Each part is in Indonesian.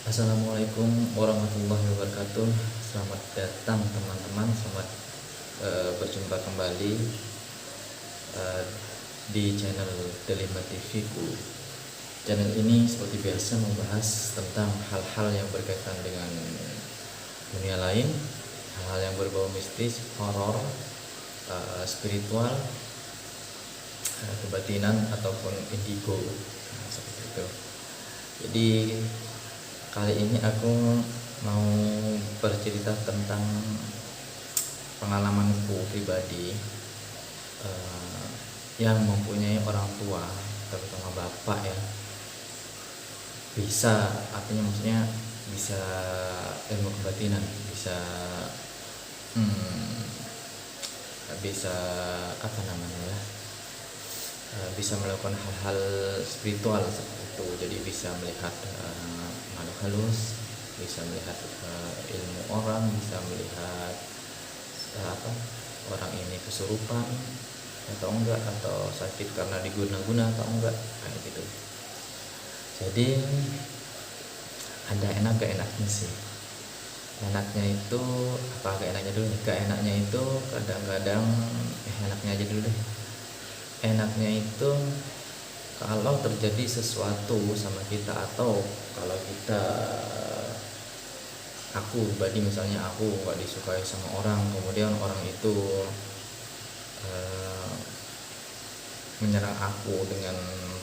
Assalamualaikum warahmatullahi wabarakatuh. Selamat datang teman-teman. Selamat berjumpa kembali uh, di channel Delima TV ku. Channel ini seperti biasa membahas tentang hal-hal yang berkaitan dengan dunia lain, hal-hal yang berbau mistis, horor, spiritual, kebatinan ataupun indigo. Nah, seperti itu. Jadi kali ini aku mau bercerita tentang pengalamanku pribadi yang mempunyai orang tua, terutama bapak ya. Bisa, artinya maksudnya bisa ilmu kebatinan, bisa apa namanya ya, bisa melakukan hal-hal spiritual seperti itu. Jadi bisa melihat makhluk halus, bisa melihat ilmu orang, bisa melihat orang ini kesurupan atau enggak, atau sakit karena diguna-guna atau enggak, kayak gitu. Jadi ada enak gak enaknya sih. Enaknya itu apa, gak enaknya dulu nih. Gak enaknya itu kadang-kadang enaknya aja dulu deh. Enaknya itu kalau terjadi sesuatu sama kita, atau kalau aku pribadi misalnya, aku gak disukai sama orang, kemudian orang itu menyerang aku dengan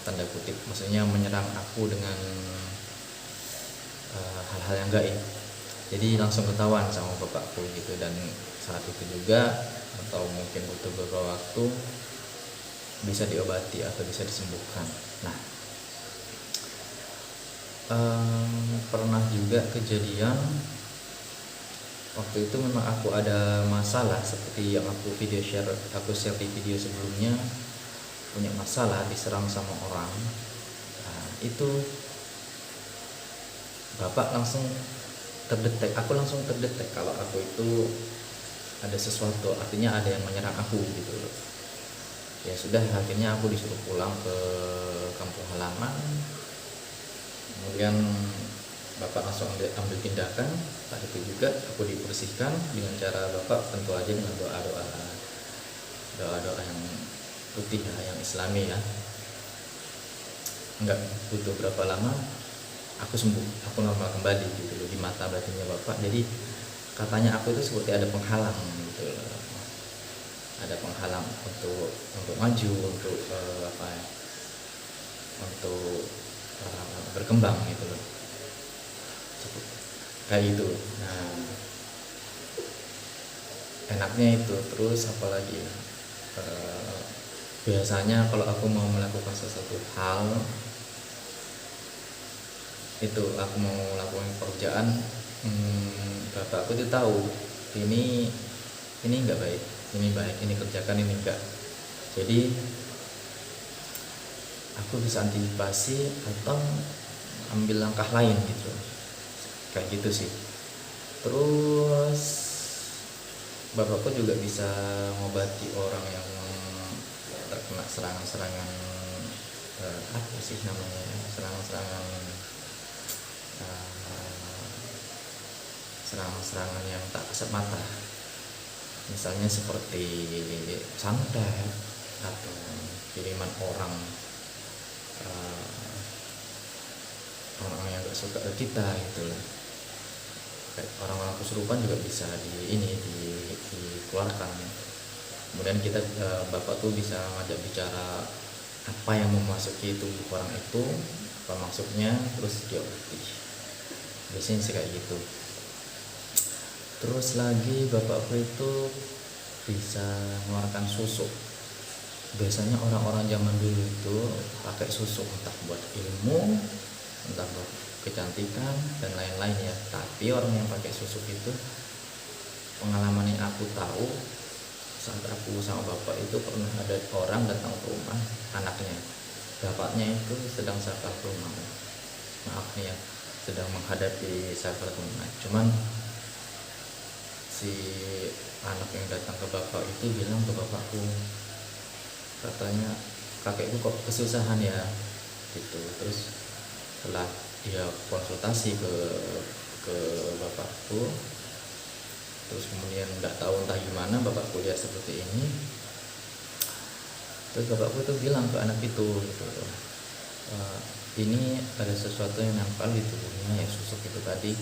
tanda kutip, maksudnya menyerang aku dengan hal-hal yang gaib. Jadi langsung ketahuan sama bapakku gitu, dan saat itu juga atau mungkin butuh beberapa waktu bisa diobati atau bisa disembuhkan. Nah, pernah juga kejadian waktu itu, memang aku ada masalah seperti yang aku share di video sebelumnya, punya masalah, diserang sama orang. Nah, itu bapak langsung terdetek, aku langsung terdetek kalau aku itu ada sesuatu, artinya ada yang menyerang aku gitu loh. Ya sudah, akhirnya aku disuruh pulang ke kampung halaman. Kemudian bapak langsung ambil tindakan. Saat itu juga aku dibersihkan dengan cara bapak tentu aja dengan doa yang putih ya, yang islami ya. Enggak butuh berapa lama aku sembuh, aku normal kembali gitu loh di mata batinnya bapak. Jadi katanya aku itu seperti ada penghalang gitu loh. Ada penghalang untuk maju, untuk untuk berkembang gitu loh, kayak gitu. Nah, enaknya itu. Terus apalagi, biasanya kalau aku mau melakukan sesuatu hal itu, aku mau melakukan pekerjaan, bapakku tuh tahu ini nggak baik, ini baik, ini kerjakan, ini enggak. Jadi aku bisa antisipasi atau ambil langkah lain gitu, kayak gitu sih. Terus bapakku juga bisa ngobati orang yang terkena serangan-serangan, apa sih namanya, serangan-serangan yang tak kasat mata, misalnya seperti santet atau kiriman orang yang gak suka ke kita gitu loh. Kayak orang-orang kesurupan juga bisa dikeluarkan. Kemudian kita, bapak tuh bisa ngajak bicara apa yang memasuki tubuh orang itu, apa maksudnya, terus dia obati. Biasanya sih kayak gitu. Terus lagi bapakku itu bisa mengeluarkan susuk. Biasanya orang-orang zaman dulu itu pakai susuk, entah buat ilmu, entah buat kecantikan dan lain-lain ya. Tapi orang yang pakai susuk itu, pengalaman yang aku tahu saat aku sama bapak itu, pernah ada orang datang ke rumah anaknya. Bapaknya itu sedang sakit rumah, maaf nih ya, sedang menghadapi sakit rumah. Cuman si anak yang datang ke bapak itu bilang ke bapakku, katanya kakekku kok kesusahan ya gitu. Terus setelah dia konsultasi ke bapakku, terus kemudian nggak tahu entah gimana bapakku lihat seperti ini, terus bapakku itu bilang ke anak itu gitu, ini ada sesuatu yang nempel di tubuhnya ya, susuk itu tadi.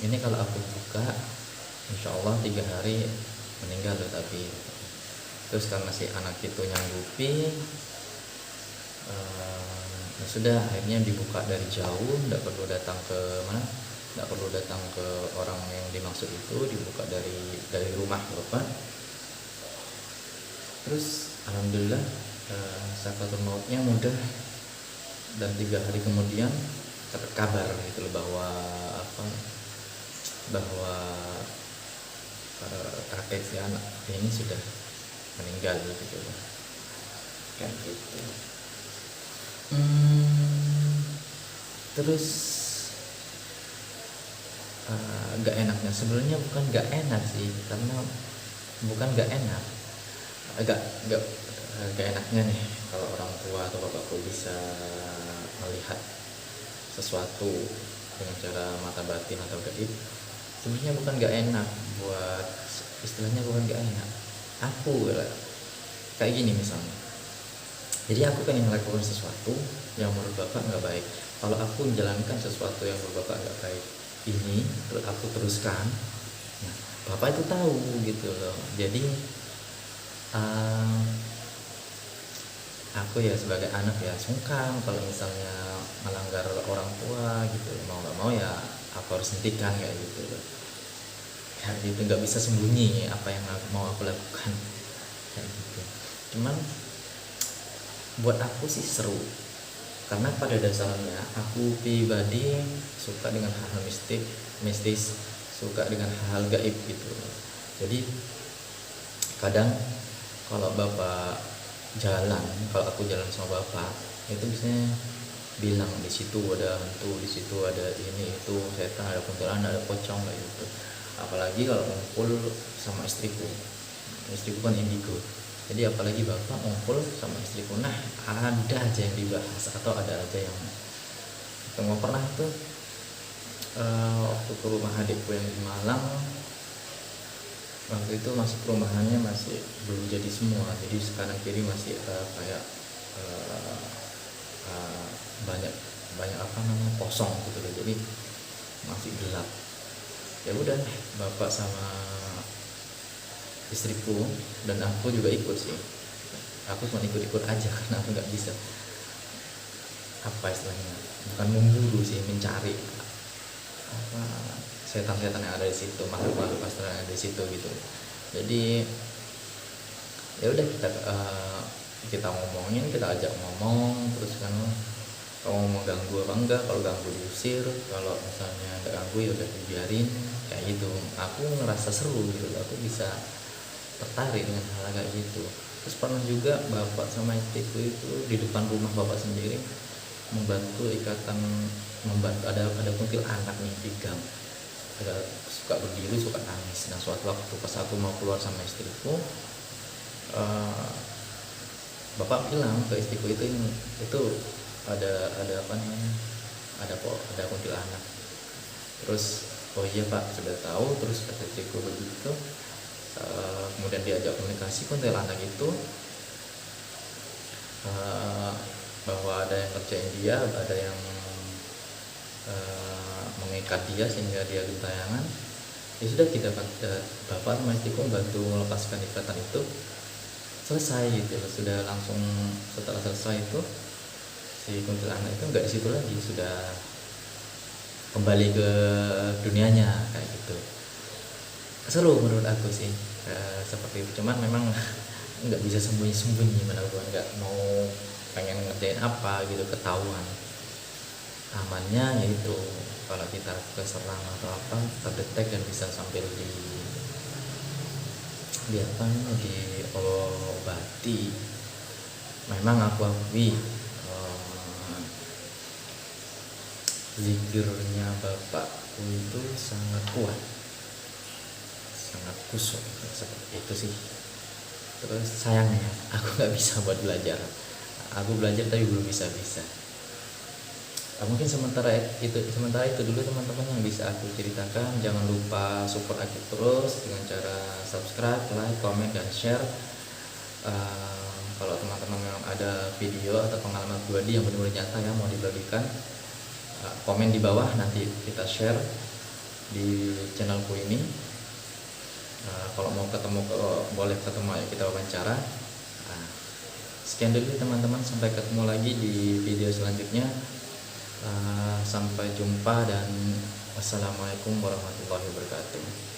Ini kalau aku buka insya Allah 3 hari meninggal loh. Tapi terus karena si anak itu nyanggupi, ya sudah, akhirnya dibuka dari jauh, nggak perlu datang ke mana, nggak perlu datang ke orang yang dimaksud itu, dibuka dari rumah bapak. Terus alhamdulillah sakaratul mautnya mudah, dan 3 hari kemudian dapat kabar gitu loh bahwa kakek si anak ini sudah meninggal gitu loh, kayak gitu. Terus gak enaknya sebenarnya bukan gak enak sih, karena bukan gak enak, gak enaknya nih kalau orang tua atau bapakku bisa melihat sesuatu dengan cara mata batin atau gaib. Sebenarnya bukan gak enak, buat istilahnya bukan gak enak. Aku kayak gini misalnya, jadi aku pengen melakukan sesuatu yang menurut bapak nggak baik. Kalau aku menjalankan sesuatu yang menurut bapak nggak baik ini, terus aku teruskan, nah, bapak itu tahu gitu loh. Jadi aku ya sebagai anak ya sungkan kalau misalnya melanggar orang tua gitu, mau nggak mau ya aku harus hentikan kayak gitu loh. Kayak gitu, nggak bisa sembunyi apa yang mau aku lakukan kayak gitu. Cuman buat aku sih seru, karena pada dasarnya aku pribadi suka dengan hal-hal mistis, suka dengan hal gaib gitu. Jadi kadang kalau bapak jalan, kalau aku jalan sama bapak itu biasanya bilang di situ ada hantu, di situ ada ini itu setan, ada kuntilanak, ada pocong kayak gitu. Apalagi kalau ngumpul sama istriku kan indigo. Jadi apalagi bapak ngumpul sama istriku, nah ada aja yang dibahas atau ada aja yang ketemu. Pernah tuh waktu ke rumah adikku yang di Malang, waktu itu masuk perumahannya masih belum jadi semua, jadi kanan kiri masih kayak banyak apa namanya kosong gitu loh, jadi masih gelap. Ya udah, bapak sama istriku dan aku juga ikut sih. Aku cuma ikut aja karena aku nggak bisa, apa istilahnya, bukan memburu sih, mencari apa setan-setan yang ada di situ, makhluk-makhluk astral yang ada di situ gitu. Jadi ya udah, kita ngomongin, kita ajak ngomong, terus kan kalau mau ganggu apa enggak, kalau ganggu diusir, kalau misalnya enggak ganggu ya udah dibiarin kayak gitu. Aku ngerasa seru gitu, aku bisa tertarik dengan hal kayak gitu. Terus pernah juga bapak sama istriku itu di depan rumah bapak sendiri membantu ada kuntilanak nih di gang, suka berdiri suka nangis. Nah suatu waktu pas aku mau keluar sama istriku, bapak bilang ke istriku itu ada apa namanya, ada kuntilanak. Terus oh iya pak, sudah tahu. Terus kata istriku begitu. Kemudian diajak komunikasi, kuntilanak itu bahwa ada yang ngerjain dia, ada yang mengikat dia sehingga dia gentayangan. Ya sudah, kita bapak sama istriku membantu melepaskan ikatan itu, selesai gitu. Sudah langsung setelah selesai itu si kuntilanak itu nggak di situ lagi, sudah kembali ke dunianya kayak gitu. Seru menurut aku sih seperti itu. Cuman memang nggak bisa sembunyi menurut gue, nggak mau pengen ngerjain apa gitu ketahuan. Amannya yaitu kalau kita keserang atau apa terdetek dan bisa sambil di apa diobati. Memang aku akui zikirnya bapakku itu sangat kuat, sangat kusuk seperti itu sih. Terus sayangnya aku nggak bisa buat belajar. Aku belajar tapi belum bisa. Mungkin sementara itu dulu teman-teman yang bisa aku ceritakan. Jangan lupa support aku terus dengan cara subscribe, like, comment, dan share. Kalau teman-teman memang ada video atau pengalaman pribadi yang benar-benar nyata yang mau dibagikan, komen di bawah, nanti kita share di channelku ini. Kalau mau ketemu, boleh ketemu, ayo kita wawancara. Sekian dulu teman-teman, sampai ketemu lagi di video selanjutnya. Sampai jumpa dan wassalamualaikum warahmatullahi wabarakatuh.